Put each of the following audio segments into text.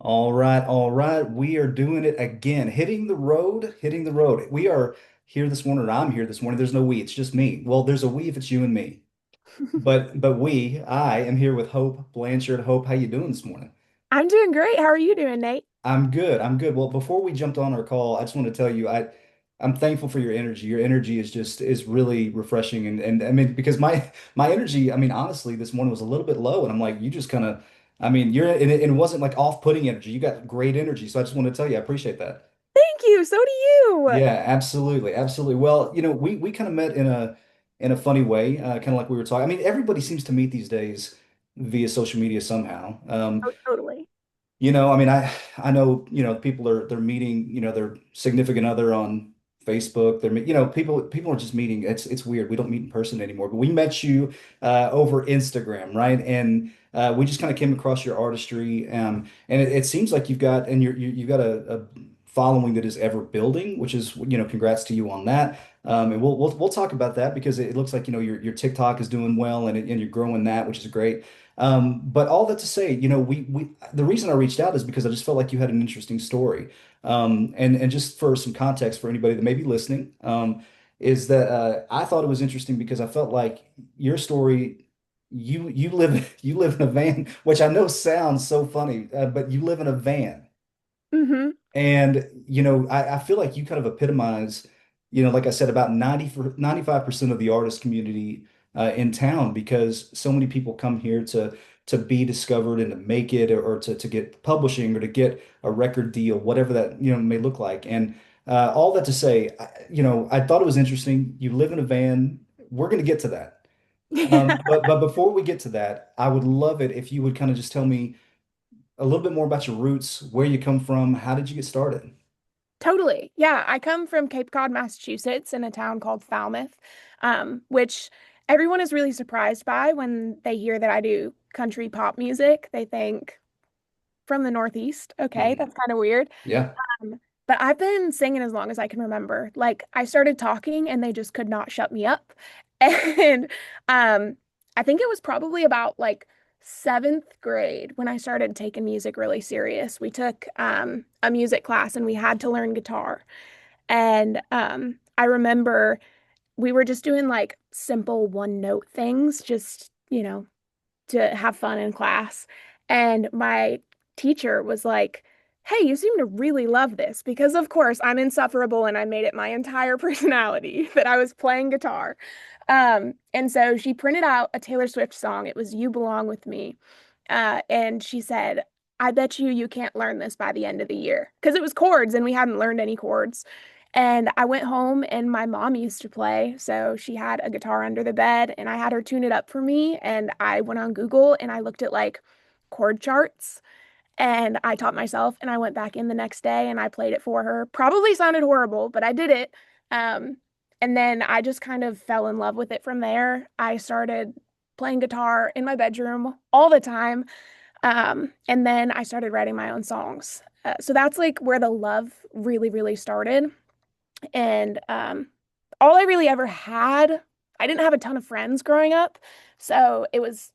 All right, all right. We are doing it again. Hitting the road, hitting the road. We are here this morning, or I'm here this morning. There's no we, it's just me. Well, there's a we if it's you and me. I am here with Hope Blanchard. Hope, how you doing this morning? I'm doing great. How are you doing, Nate? I'm good. I'm good. Well, before we jumped on our call, I just want to tell you I'm thankful for your energy. Your energy is really refreshing and I mean because my energy, I mean honestly, this morning was a little bit low and I'm like you just kind of I mean, you're and it wasn't like off-putting energy. You got great energy. So I just want to tell you I appreciate that. Thank you. So do you. Yeah, absolutely. Absolutely. Well, we kind of met in a funny way, kind of like we were talking. I mean, everybody seems to meet these days via social media somehow. Oh, totally. I mean, I know, people they're meeting, their significant other on Facebook. People are just meeting. It's weird. We don't meet in person anymore. But we met you over Instagram, right? And we just kind of came across your artistry, and it seems like you've got a following that is ever building, which is, congrats to you on that. And we'll talk about that because it looks like, your TikTok is doing well and you're growing that, which is great. But all that to say, we the reason I reached out is because I just felt like you had an interesting story. And just for some context for anybody that may be listening, is that I thought it was interesting because I felt like your story, you live you live in a van, which I know sounds so funny, but you live in a van. Hmm. And, I feel like you kind of epitomize, like I said, about 95% of the artist community in town because so many people come here to be discovered and to make it or to get publishing or to get a record deal, whatever that, may look like. And all that to say, I thought it was interesting. You live in a van. We're going to get to that. But before we get to that, I would love it if you would kind of just tell me a little bit more about your roots, where you come from, how did you get started? Totally. Yeah, I come from Cape Cod, Massachusetts, in a town called Falmouth, which everyone is really surprised by when they hear that I do country pop music. They think from the Northeast. Okay, Mhm. that's kind of weird. Yeah. But I've been singing as long as I can remember. Like I started talking and they just could not shut me up. And um I think it was probably about like seventh grade when I started taking music really serious. We took a music class and we had to learn guitar. And I remember we were just doing like simple one note things, just, to have fun in class. And my teacher was like, "Hey, you seem to really love this," because of course I'm insufferable and I made it my entire personality that I was playing guitar. And so she printed out a Taylor Swift song. It was You Belong With Me. And she said, "I bet you can't learn this by the end of the year." Because it was chords and we hadn't learned any chords. And I went home and my mom used to play. So she had a guitar under the bed and I had her tune it up for me. And I went on Google and I looked at like chord charts and I taught myself and I went back in the next day and I played it for her. Probably sounded horrible, but I did it. Um, and then I just kind of fell in love with it from there. I started playing guitar in my bedroom all the time. And then I started writing my own songs. So that's like where the love really, really started. And all I really ever had, I didn't have a ton of friends growing up, so it was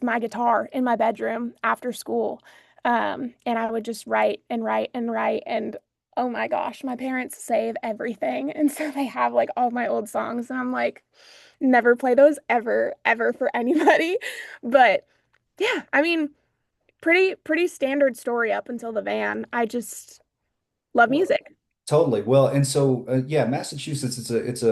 my guitar in my bedroom after school. And I would just write and write and write and oh my gosh, my parents save everything. And so they have like all my old songs and I'm like, never play those ever, ever for anybody. But yeah, I mean, pretty standard story up until the van. I just love Well, music. totally. Well, and so yeah, Massachusetts it's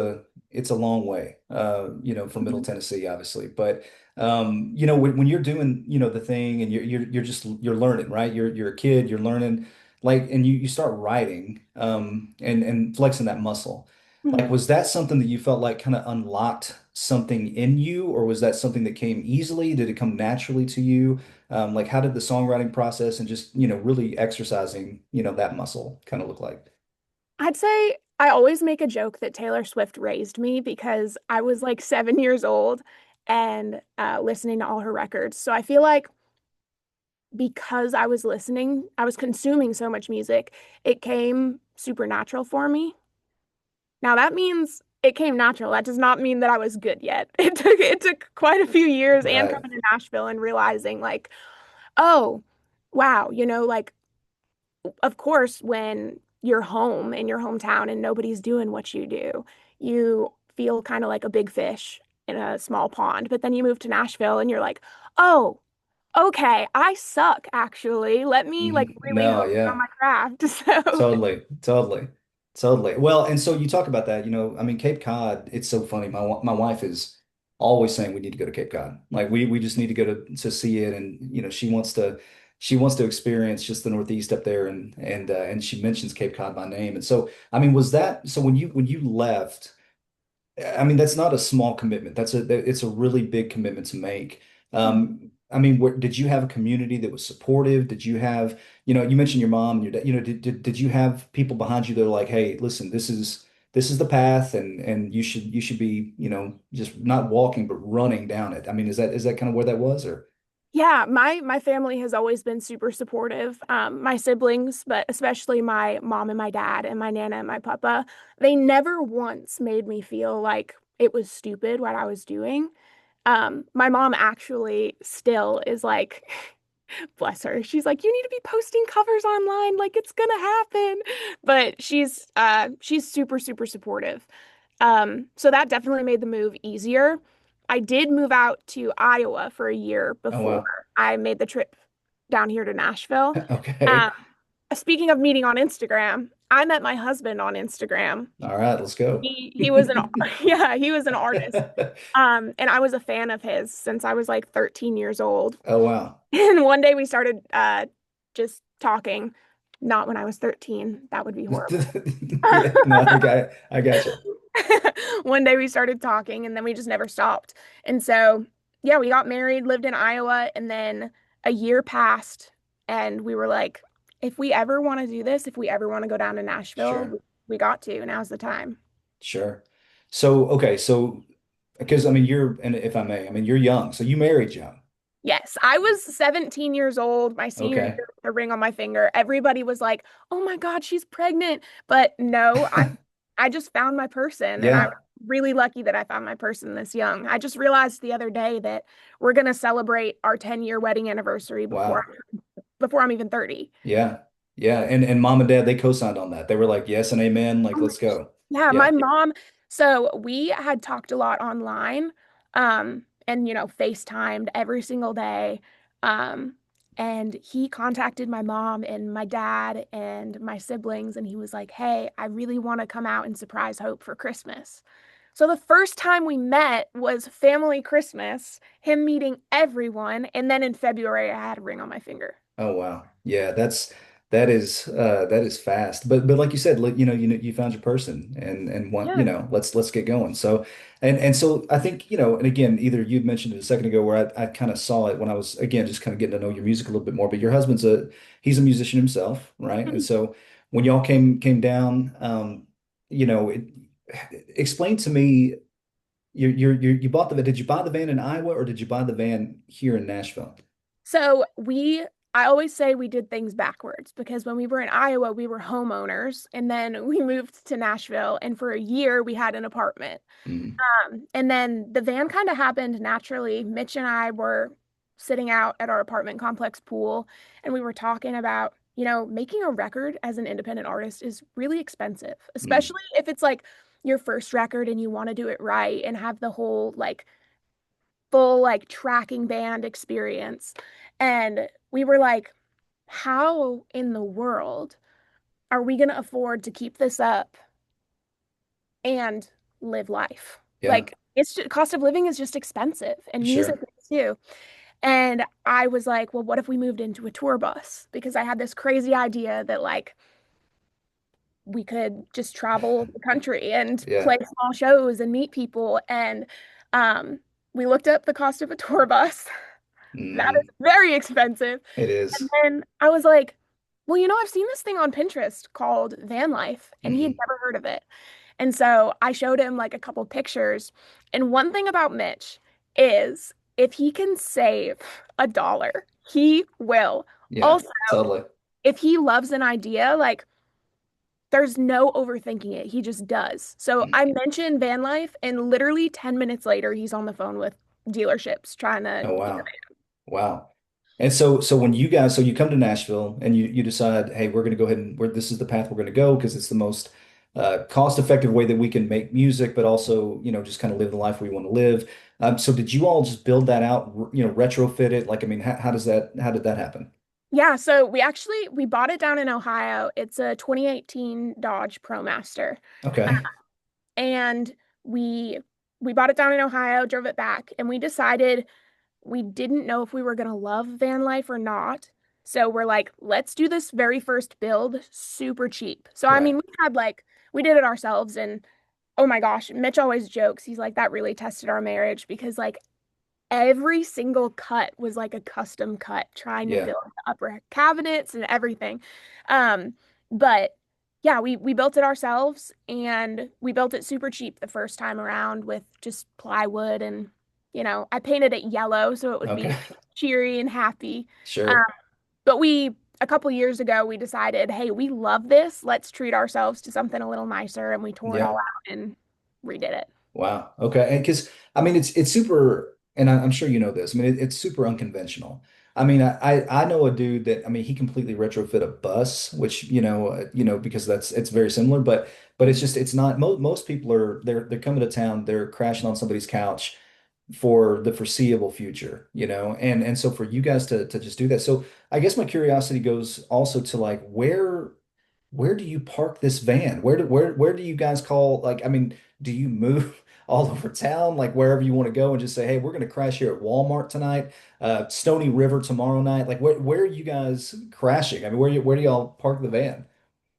a long way, from Middle Mhm. Tennessee, obviously. But when you're doing, the thing and you're learning, right? You're a kid, you're learning, like, and you start writing, and flexing that muscle. Like, Mhm. was that something that you felt like kind of unlocked something in you, or was that something that came easily? Did it come naturally to you? Like, how did the songwriting process and just, really exercising, that muscle kind of look like? I'd say I always make a joke that Taylor Swift raised me because I was like 7 years old and listening to all her records. So I feel like because I was listening, I was consuming so much music, it came supernatural for me. Now that means it came natural. That does not mean that I was good yet. It took quite a few years and Right. coming to Nashville and realizing like, oh, wow, like of course, when you're home in your hometown and nobody's doing what you do, you feel kind of like a big fish in a small pond. But then you move to Nashville and you're like, oh, okay, I suck actually. Let me like really No, hone in on yeah. my craft. So, Totally, totally, totally. Well, and so you talk about that, I mean, Cape Cod, it's so funny. My wife is always saying we need to go to Cape Cod. Like we just need to go to see it, and she wants to experience just the Northeast up there, and she mentions Cape Cod by name. And so, I mean, was that so when you left? I mean, that's not a small commitment. It's a really big commitment to make. I mean, did you have a community that was supportive? Did you have, you mentioned your mom and your dad, did you have people behind you that are like, hey, listen, this is the path and you should be, just not walking but running down it. I mean, is that kind of where that was or yeah, my family has always been super supportive. My siblings, but especially my mom and my dad and my nana and my papa, they never once made me feel like it was stupid what I was doing. My mom actually still is like, bless her. She's like, you need to be posting covers online, like it's gonna happen. But she's super, super supportive. So that definitely made the move easier. I did move out to Iowa for a year oh before wow. I made the trip down here to Nashville. Okay. Um, Speaking of meeting on Instagram, I met my husband on Instagram. All right, let's go. He was an yeah, he was an artist. And I was a fan of his since I was like 13 years old. Oh wow. And one day we started just talking. Not when I was 13. That would be horrible. Yeah, no, I got you. One day we started talking and then we just never stopped. And so, yeah, we got married, lived in Iowa, and then a year passed and we were like, if we ever want to do this, if we ever want to go down to Nashville, Sure. we got to. Now's the time. Sure. So, okay, so because I mean and if I may, I mean you're young, so you married young. Yes, I was 17 years old, my senior Okay. year with a ring on my finger. Everybody was like, "Oh my God, she's pregnant." But no, I just found my person and I was Yeah. really lucky that I found my person this young. I just realized the other day that we're going to celebrate our 10-year wedding anniversary Wow. before I'm even 30. Yeah. Yeah. And mom and dad, they co-signed on that. They were like, yes and amen, Oh like my let's gosh. go. Yeah, my Yeah. mom. So we had talked a lot online, and FaceTimed every single day. Um, and he contacted my mom and my dad and my siblings, and he was like, "Hey, I really want to come out and surprise Hope for Christmas." So the first time we met was family Christmas, him meeting everyone, and then in February I had a ring on my finger. Oh wow. Yeah, that is fast. But like you said, you found your person and want, Yeah. let's get going. So and so I think, and again, either you'd mentioned it a second ago where I kind of saw it when I was again just kind of getting to know your music a little bit more, but your husband's he's a musician himself, right? And so when y'all came down, explain to me you bought did you buy the van in Iowa or did you buy the van here in Nashville? So I always say we did things backwards because when we were in Iowa, we were homeowners and then we moved to Nashville and for a year we had an apartment. Mm, And then the van kind of happened naturally. Mitch and I were sitting out at our apartment complex pool and we were talking about, making a record as an independent artist is really expensive, mm, especially if it's like your first record and you want to do it right and have the whole like full like tracking band experience. And we were like, how in the world are we going to afford to keep this up and live life? yeah, Like, it's just, cost of living is just expensive and music sure. is too. And I was like, well, what if we moved into a tour bus? Because I had this crazy idea that like we could just travel the country and Yeah. play small shows and meet people. And um, we looked up the cost of a tour bus. That is Hmm. very expensive. It And is. then I was like, well, I've seen this thing on Pinterest called van life, and he had Hmm. never heard of it. And so I showed him like a couple pictures. And one thing about Mitch is if he can save $1, he will. Yeah, Also, totally. if he loves an idea, like there's no overthinking it. He just does. So Mm. I mentioned van life, and literally 10 minutes later, he's on the phone with dealerships trying to Oh get wow. Wow. And so when you guys, so you come to Nashville and you decide, hey, we're going to go ahead and this is the path we're going to go because it's the most cost-effective way that we can make music, but also, just kind of live the life we want to live. So did you all just build that out, retrofit it? Like, I mean, how did that happen? Yeah, so we bought it down in Ohio. It's a 2018 Dodge ProMaster. Okay. And we we bought it down in Ohio, drove it back, and we decided we didn't know if we were going to love van life or not. So we're like, let's do this very first build super cheap. So I Right. mean, we did it ourselves, and oh my gosh, Mitch always jokes. He's like, that really tested our marriage because like every single cut was like a custom cut trying to Yeah. build the upper cabinets and everything. Um, but yeah, we built it ourselves and we built it super cheap the first time around with just plywood and I painted it yellow so it would Okay. be cheery and happy. Um, Sure. but a couple years ago, we decided, hey, we love this. Let's treat ourselves to something a little nicer, and we tore it all Yep. out and redid it. Wow. Okay. And because I mean, it's super, and I'm sure you know this. I mean, it's super unconventional. I mean, I know a dude that I mean, he completely retrofit a bus, which because it's very similar, but it's not. Most people are they're coming to town, they're crashing on somebody's couch for the foreseeable future, and so for you guys to just do that. So I guess my curiosity goes also to like where do you park this van? Where do you guys call like I mean, do you move all over town, like wherever you want to go and just say, hey, we're gonna crash here at Walmart tonight, Stony River tomorrow night? Like where are you guys crashing? I mean, where do y'all park the van?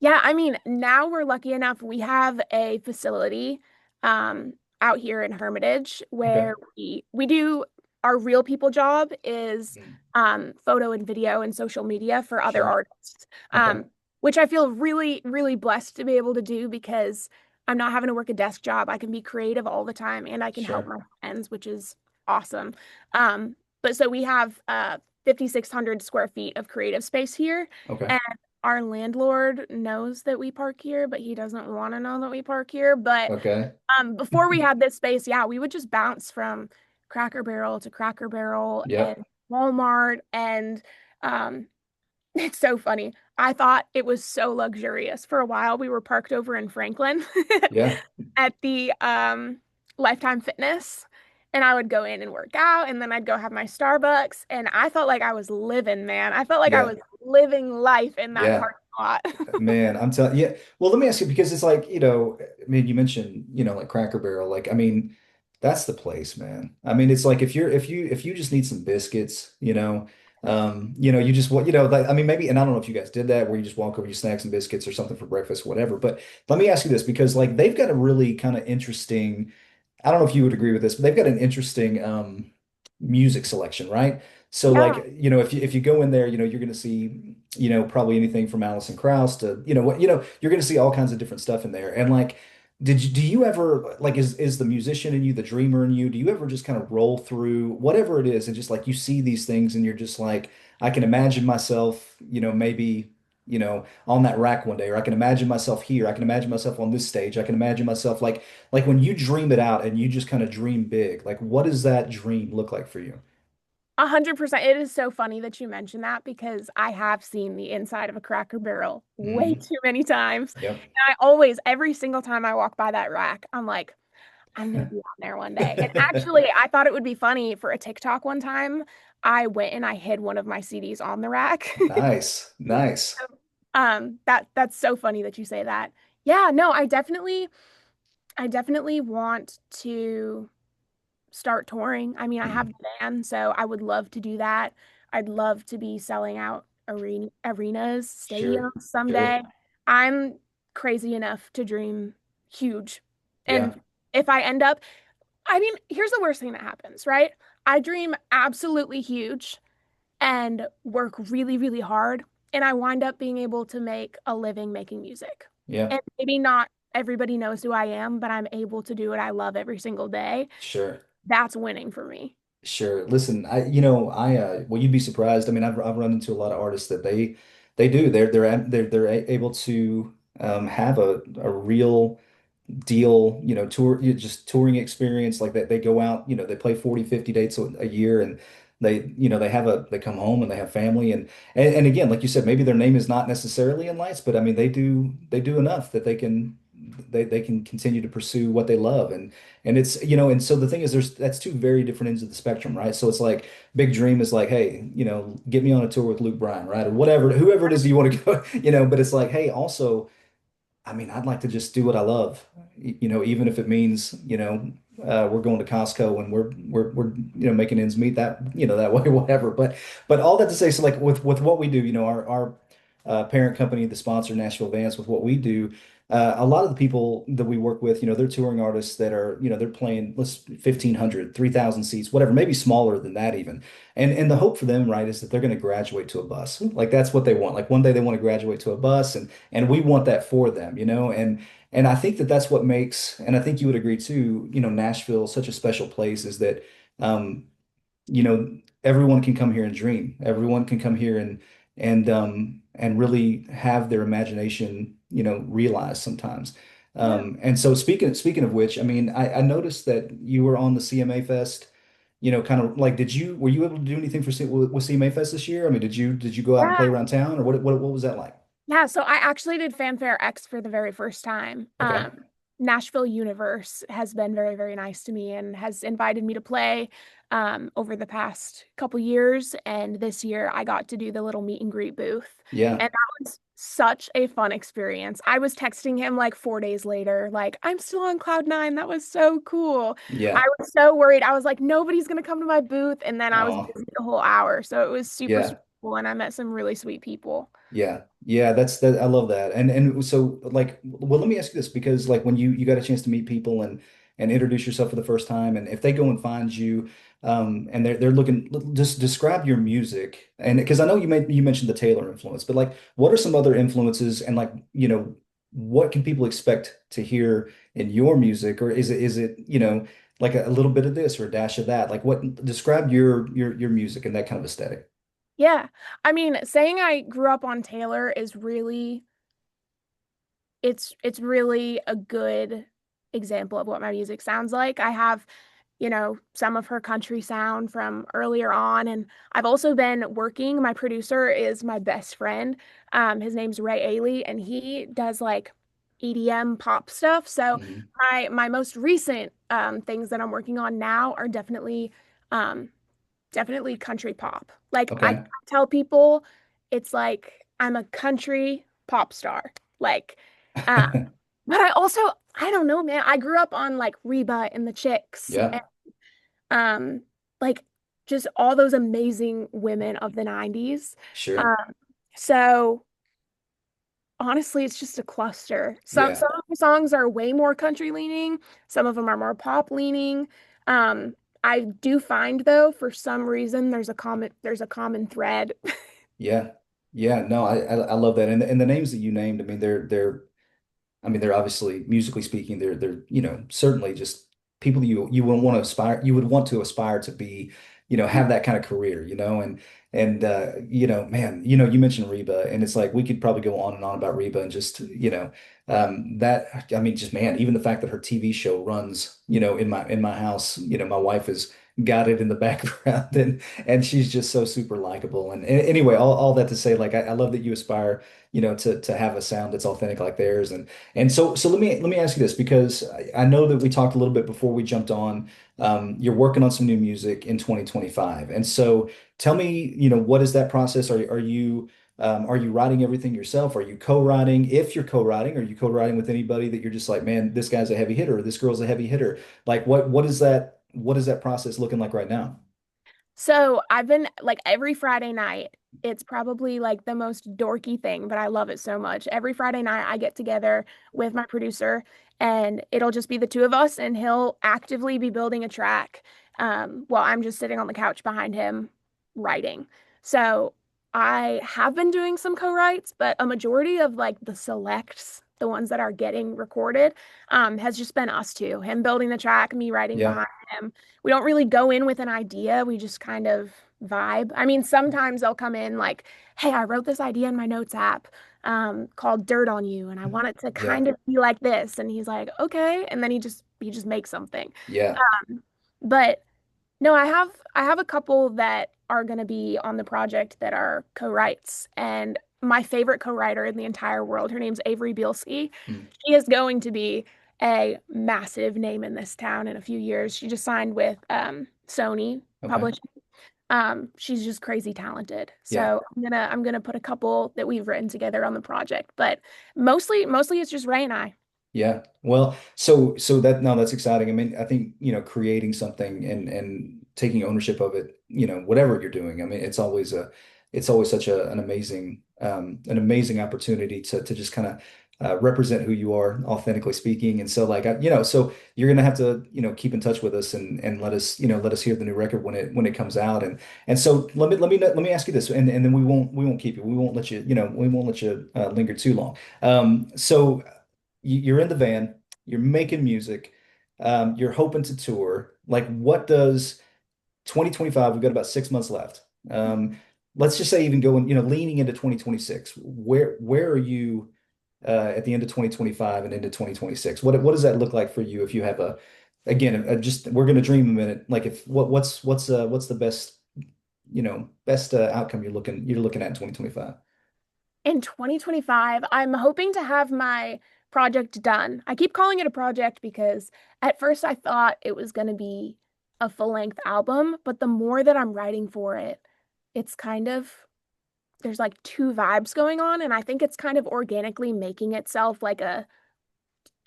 Yeah, I mean, now we're lucky enough we have a facility um out here in Hermitage Okay. where we do our real people job is Mm. photo and video and social media for other Sure. artists. Okay. Which I feel really, really blessed to be able to do because I'm not having to work a desk job. I can be creative all the time and I can help Sure. my friends, which is awesome. But so we have 5,600 square feet of creative space here. Okay. And our landlord knows that we park here, but he doesn't want to know that we park here. But Okay. before we had this space, yeah, we would just bounce from Cracker Barrel to Cracker Barrel Yep. and Walmart. And um, it's so funny. I thought it was so luxurious. For a while, we were parked over in Franklin Yeah. at the Lifetime Fitness. And I would go in and work out, and then I'd go have my Starbucks. And I felt like I was living, man. I felt like I Yeah. was living life in that Yeah. parking lot. Man, I'm telling yeah. Well, let me ask you because it's like, I mean, you mentioned, like Cracker Barrel. Like, I mean, that's the place, man. I mean, it's like if you just need some biscuits, you just want, like I mean, maybe, and I don't know if you guys did that where you just walk over, you snacks and biscuits or something for breakfast, whatever. But let me ask you this because like they've got a really kind of interesting I don't know if you would agree with this, but they've got an interesting music selection, right? So Yeah. like, if you go in there, you're going to see, probably anything from Alison Krauss to, you're going to see all kinds of different stuff in there. And like, do you ever like is the musician in you, the dreamer in you, do you ever just kind of roll through whatever it is and just like you see these things and you're just like, I can imagine myself, maybe on that rack one day, or I can imagine myself here. I can imagine myself on this stage. I can imagine myself like when you dream it out and you just kind of dream big, like what does that dream look like for you? 100%. It is so funny that you mentioned that because I have seen the inside of a Cracker Barrel way Hmm. too many times. Yep. And every single time I walk by that rack, I'm like, I'm gonna be on there one day. And actually, I thought it would be funny for a TikTok one time. I went and I hid one of my CDs on the rack. Nice. Nice. That's so funny that you say that. Yeah, no, I definitely want to start touring. I mean, I have Mhm. the band, so I would love to do that. I'd love to be selling out arenas, Sure. stadiums someday. Sure. I'm crazy enough to dream huge. Yeah. And if I end up, I mean, here's the worst thing that happens, right? I dream absolutely huge and work really, really hard, and I wind up being able to make a living making music. Yeah. And maybe not everybody knows who I am, but I'm able to do what I love every single day. Sure. That's winning for me. Sure. Listen, well, you'd be surprised. I mean, I've run into a lot of artists that they do. Able to have a real deal, just touring experience like that. They go out, they play 40, 50 dates a year, and they come home and they have family and again, like you said, maybe their name is not necessarily in lights, but I mean they do enough that they can continue to pursue what they love and it's and so the thing is that's two very different ends of the spectrum, right? So it's like big dream is like, hey, get me on a tour with Luke Bryan, right? Or whatever, whoever it is you want to go, but it's like, hey, also I mean, I'd like to just do what I love, even if it means, we're going to Costco and we're making ends meet that way, whatever. But all that to say, so like with what we do, our parent company, the sponsor, Nashville Vans, with what we do, a lot of the people that we work with, they're touring artists that are, they're playing let's 1,500, 3,000 seats, whatever, maybe smaller than that even. And the hope for them, right, is that they're going to graduate to a bus. Like that's what they want. Like one day they want to graduate to a bus and we want that for them, and I think that that's what makes, and I think you would agree too, Nashville such a special place is that, um, everyone can come here and dream. Everyone can come here and really have their imagination, realized sometimes. Yeah. And so speaking of which, I mean, I noticed that you were on the CMA Fest, kind of like, were you able to do anything with CMA Fest this year? I mean, did you go out and Yeah. play around town or what was that like? Yeah, so I actually did Fanfare X for the very first time. Okay. Nashville Universe has been very, very nice to me and has invited me to play over the past couple years. And this year I got to do the little meet and greet booth. Yeah. And that was such a fun experience. I was texting him like 4 days later, like, I'm still on cloud nine. That was so cool. I Yeah. was so worried. I was like, nobody's gonna come to my booth. And then I was Oh, busy the whole hour. So it was super, yeah. super cool. And I met some really sweet people. Yeah. Yeah, that's that I love that. And so like well let me ask you this because like when you got a chance to meet people and introduce yourself for the first time and if they go and find you and they're looking just describe your music and because I know you mentioned the Taylor influence, but like what are some other influences and like, what can people expect to hear in your music or is it, like a little bit of this or a dash of that? Like what describe your music and that kind of aesthetic. Yeah. I mean, saying I grew up on Taylor is really it's really a good example of what my music sounds like. I have, some of her country sound from earlier on and I've also been working. My producer is my best friend. His name's Ray Ailey and he does like EDM pop stuff. So Mhm. my most recent things that I'm working on now are um definitely country pop. Like I Okay. tell people it's like I'm a country pop star. Like uh but I don't know, man. I grew up on like Reba and the Chicks Yeah, and um like just all those amazing women of the 90s. sure. Um so honestly, it's just a cluster. Yeah. Some of the songs are way more country leaning, some of them are more pop leaning. Um, I do find though, for some reason, there's a common thread. Yeah. Yeah. No, I love that. And the names that you named, I mean, I mean, they're obviously musically speaking, they're certainly just people you would want to aspire to be, have that kind of career, and man, you mentioned Reba, and it's like we could probably go on and on about Reba and just, that I mean, just man, even the fact that her TV show runs, in my house, my wife has got it in the background, and she's just so super likable. And anyway, all that to say, like I love that you aspire, to have a sound that's authentic like theirs, and so let me ask you this because I know that we talked a little bit before we jumped on. You're working on some new music in 2025, and so tell me, what is that process? Are you writing everything yourself? Are you co-writing? If you're co-writing, are you co-writing with anybody that you're just like, man, this guy's a heavy hitter, or this girl's a heavy hitter? Like, what is that process looking like right now? So I've been like every Friday night, it's probably like the most dorky thing, but I love it so much. Every Friday night, I get together with my producer, and it'll just be the two of us, and he'll actively be building a track while I'm just sitting on the couch behind him writing. So I have been doing some co-writes, but a majority of like the selects, the ones that are getting recorded, has just been us two, him building the track, me writing Yeah, behind him. We don't really go in with an idea. We just kind of vibe. I mean, sometimes they'll come in like, hey, I wrote this idea in my notes app called Dirt on You, and I want it to yeah, kind of be like this. And he's like, okay. And then he just makes something. yeah, Um, but No, I have a couple that are going to be on the project that are co-writes, and my favorite co-writer in the entire world, her name's Avery Bielski. Hmm. She is going to be a massive name in this town in a few years. She just signed with Sony Okay. Publishing. She's just crazy talented. Yeah. So I'm gonna put a couple that we've written together on the project, but mostly it's just Ray and I. Yeah. Well, so that no, that's exciting. I mean, I think, creating something and taking ownership of it, whatever you're doing. I mean, it's always such an amazing opportunity to just kind of represent who you are, authentically speaking. And so like so you're gonna have to, keep in touch with us and let us hear the new record when it comes out. And so let me ask you this, and then we won't keep you. We won't let you linger too long. So you're in the van, you're making music, you're hoping to tour. Like, what does 2025, we've got about 6 months left. Let's just say even going, leaning into 2026, where are you at the end of 2025 and into 2026? What does that look like for you if you have again, just we're gonna dream a minute. Like if what's the best outcome you're looking at in 2025? In 2025, I'm hoping to have my project done. I keep calling it a project because at first I thought it was going to be a full-length album, but the more that I'm writing for it, it's kind of there's like two vibes going on, and I think it's kind of organically making itself like an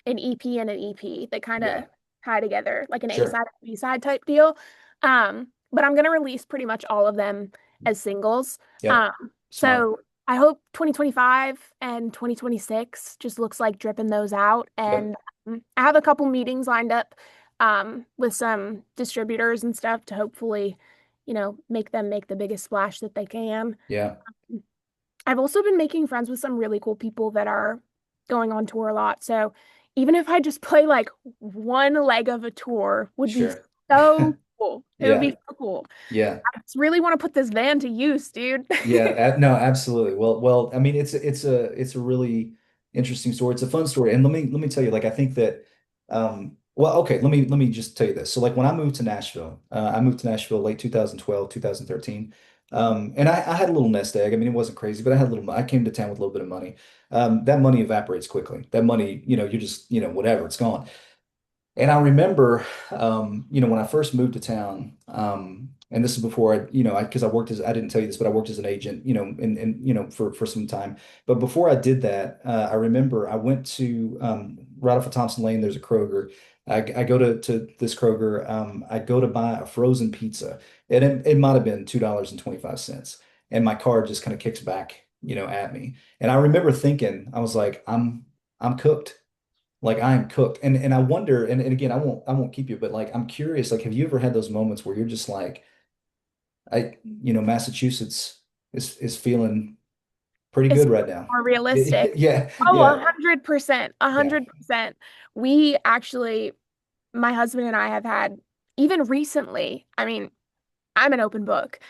EP and an EP that kind of Yeah, tie together, like an A sure. side, B side type deal. But I'm gonna release pretty much all of them as singles. Yep. Um, Smart. so I hope 2025 and 2026 just looks like dripping those out. Yep. And I have a couple meetings lined up with some distributors and stuff to hopefully, make them make the biggest splash that they can. Yeah. I've also been making friends with some really cool people that are going on tour a lot. So even if I just play like one leg of a tour would be Sure. so cool. It would be Yeah. so cool. Yeah. I just really want to put this van to use, dude. Yeah, no, absolutely. Well, I mean, it's a really interesting story. It's a fun story, and let me tell you, like, I think that, well, okay, let me just tell you this. So, like, when I moved to Nashville late 2012, 2013, and I had a little nest egg. I mean, it wasn't crazy, but I came to town with a little bit of money. That money evaporates quickly. That money, you're just, whatever, it's gone. And I remember, when I first moved to town, and this is before because I didn't tell you this, but I worked as an agent, for some time. But before I did that, I remember I went to, right off of Thompson Lane, there's a Kroger. I go to this Kroger, I go to buy a frozen pizza, and it might have been $2.25. And my card just kind of kicks back, at me. And I remember thinking, I was like, I'm cooked. Like I am cooked. And I wonder, and again, I won't keep you, but like I'm curious, like have you ever had those moments where you're just like, Massachusetts is feeling pretty It's good right now. more realistic. Yeah, Oh, yeah, 100%, a yeah. 100%. We actually, my husband and I have had, even recently, I mean, I'm an open book.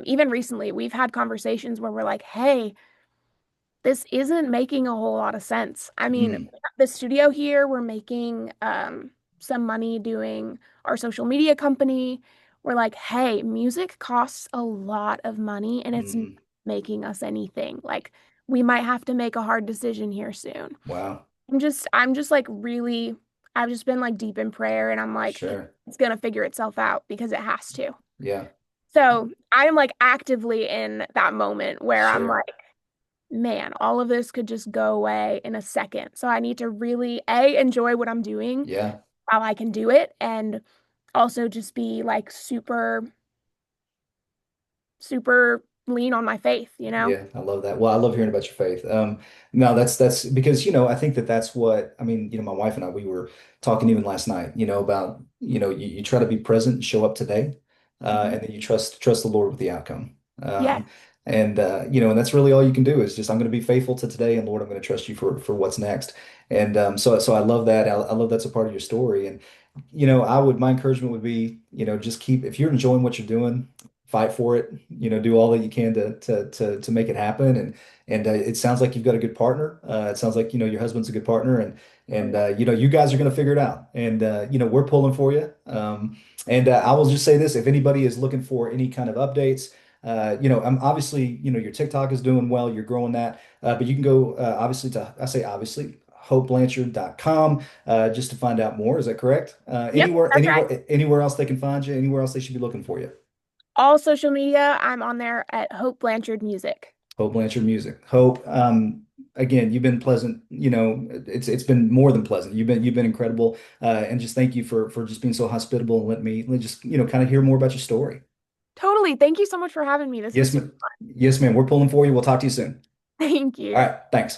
Even recently, we've had conversations where we're like, hey, this isn't making a whole lot of sense. I mean, Mm, the studio here, we're making some money doing our social media company. We're like, hey, music costs a lot of money and it's not mm, making us anything. Like, we might have to make a hard decision here soon. wow. I'm just like really, I've just been like deep in prayer and I'm like, Sure. it's gonna figure itself out because it has to. Yeah, So I'm like actively in that moment where I'm sure. like, man, all of this could just go away in a second. So I need to really, A, enjoy what I'm doing Yeah. while I can do it, and also just be like super, super lean on my faith, you know? Yeah, I love that. Well, I love hearing about your faith. No, that's because, I think that's what, I mean, my wife and I, we were talking even last night, about, you try to be present and show up today, Mhm. and then you trust the Lord with the outcome. Yeah. And that's really all you can do is just, I'm going to be faithful to today, and Lord, I'm going to trust you for what's next. And so I love that. I love that's a part of your story. And, my encouragement would be, just if you're enjoying what you're doing, fight for it, do all that you can to make it happen. And it sounds like you've got a good partner. It sounds like, your husband's a good partner, Oh and yeah. you guys are going to figure it out. And we're pulling for you. And I will just say this, if anybody is looking for any kind of updates, I'm obviously, your TikTok is doing well, you're growing that. But you can go obviously I say obviously, hopeblanchard.com just to find out more. Is that correct? Yep, that's right. Anywhere else they can find you, anywhere else they should be looking for you. All social media, I'm on there at Hope Blanchard Music. Hope Blanchard Music. Hope, again, you've been pleasant. It's been more than pleasant. You've been incredible, and just thank you for just being so hospitable and let me just kind of hear more about your story. Totally. Thank you so much for having me. This was Yes, super ma'am. Yes, ma'am. We're pulling for you. We'll talk to you soon. fun. Thank All you. right. Thanks.